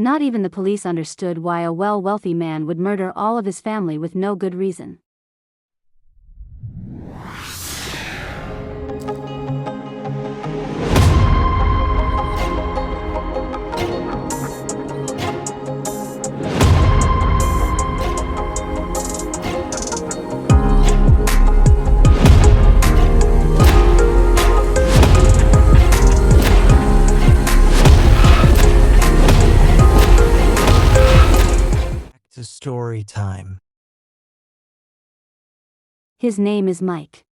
Not even the police understood why a wealthy man would murder all of his family with no good reason. To story time. His name is Mike.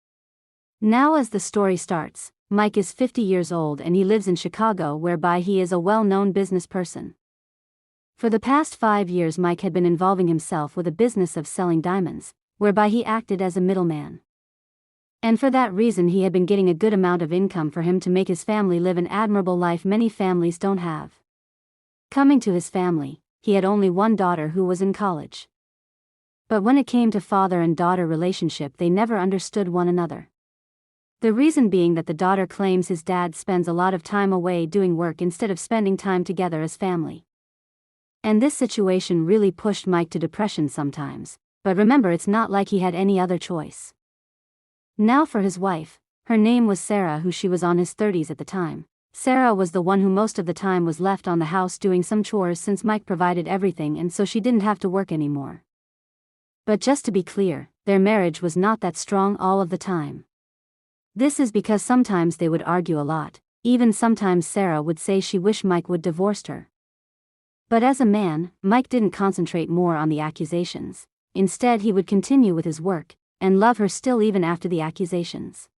Now as the story starts, Mike is 50 years old and he lives in Chicago, whereby he is a well-known business person. For the past 5 years Mike had been involving himself with a business of selling diamonds, whereby he acted as a middleman. And for that reason he had been getting a good amount of income for him to make his family live an admirable life many families don't have. Coming to his family, he had only one daughter who was in college. But when it came to father and daughter relationship, they never understood one another. The reason being that the daughter claims his dad spends a lot of time away doing work instead of spending time together as family. And this situation really pushed Mike to depression sometimes, but remember, it's not like he had any other choice. Now for his wife, her name was Sarah, who she was on his 30s at the time. Sarah was the one who most of the time was left on the house doing some chores since Mike provided everything, and so she didn't have to work anymore. But just to be clear, their marriage was not that strong all of the time. This is because sometimes they would argue a lot, even sometimes Sarah would say she wished Mike would divorce her. But as a man, Mike didn't concentrate more on the accusations. Instead he would continue with his work, and love her still even after the accusations.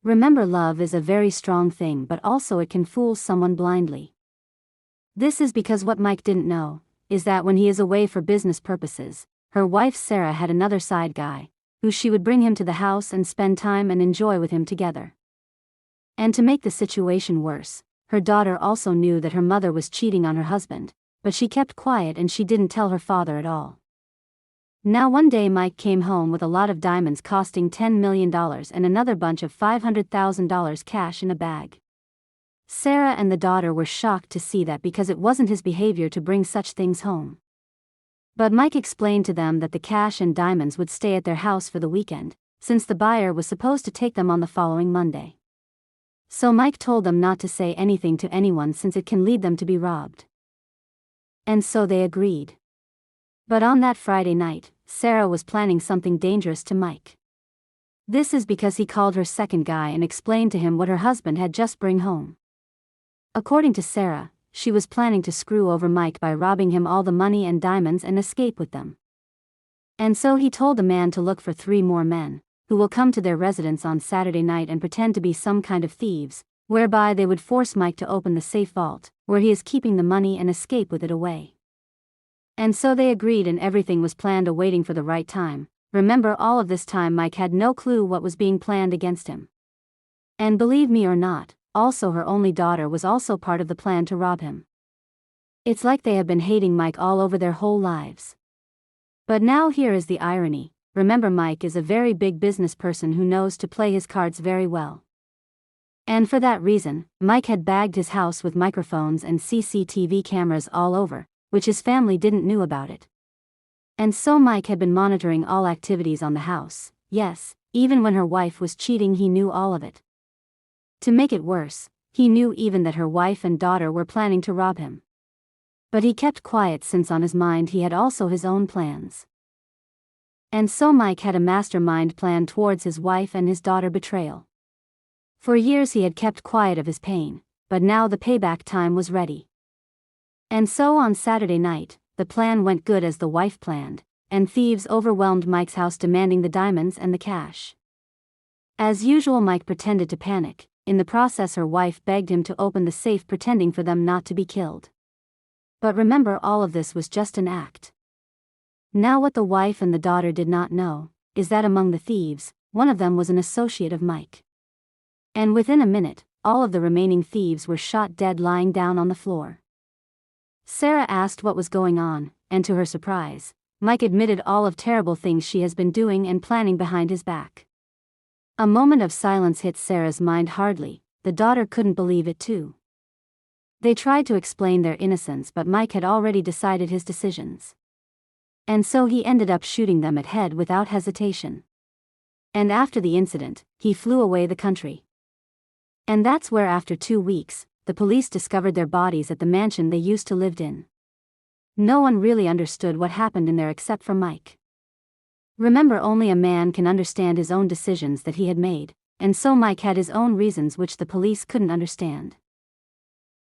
Remember, love is a very strong thing, but also it can fool someone blindly. This is because what Mike didn't know is that when he is away for business purposes, her wife Sarah had another side guy, who she would bring him to the house and spend time and enjoy with him together. And to make the situation worse, her daughter also knew that her mother was cheating on her husband, but she kept quiet and she didn't tell her father at all. Now one day Mike came home with a lot of diamonds costing $10 million and another bunch of $500,000 cash in a bag. Sarah and the daughter were shocked to see that because it wasn't his behavior to bring such things home. But Mike explained to them that the cash and diamonds would stay at their house for the weekend, since the buyer was supposed to take them on the following Monday. So Mike told them not to say anything to anyone since it can lead them to be robbed. And so they agreed. But on that Friday night, Sarah was planning something dangerous to Mike. This is because he called her second guy and explained to him what her husband had just bring home. According to Sarah, she was planning to screw over Mike by robbing him all the money and diamonds and escape with them. And so he told the man to look for 3 more men, who will come to their residence on Saturday night and pretend to be some kind of thieves, whereby they would force Mike to open the safe vault, where he is keeping the money, and escape with it away. And so they agreed and everything was planned, awaiting for the right time. Remember, all of this time Mike had no clue what was being planned against him. And believe me or not, also her only daughter was also part of the plan to rob him. It's like they have been hating Mike all over their whole lives. But now here is the irony. Remember, Mike is a very big business person who knows to play his cards very well. And for that reason, Mike had bagged his house with microphones and CCTV cameras all over, which his family didn't know about it. And so Mike had been monitoring all activities on the house. Yes, even when her wife was cheating he knew all of it. To make it worse, he knew even that her wife and daughter were planning to rob him. But he kept quiet since on his mind he had also his own plans. And so Mike had a mastermind plan towards his wife and his daughter Betrayal. For years he had kept quiet of his pain, but now the payback time was ready. And so on Saturday night, the plan went good as the wife planned, and thieves overwhelmed Mike's house demanding the diamonds and the cash. As usual, Mike pretended to panic. In the process her wife begged him to open the safe, pretending for them not to be killed. But remember, all of this was just an act. Now what the wife and the daughter did not know is that among the thieves, one of them was an associate of Mike. And within a minute, all of the remaining thieves were shot dead lying down on the floor. Sarah asked what was going on, and to her surprise, Mike admitted all of terrible things she has been doing and planning behind his back. A moment of silence hit Sarah's mind hardly. The daughter couldn't believe it too. They tried to explain their innocence, but Mike had already decided his decisions. And so he ended up shooting them at head without hesitation. And after the incident, he flew away the country. And that's where, after 2 weeks, the police discovered their bodies at the mansion they used to live in. No one really understood what happened in there except for Mike. Remember, only a man can understand his own decisions that he had made, and so Mike had his own reasons which the police couldn't understand.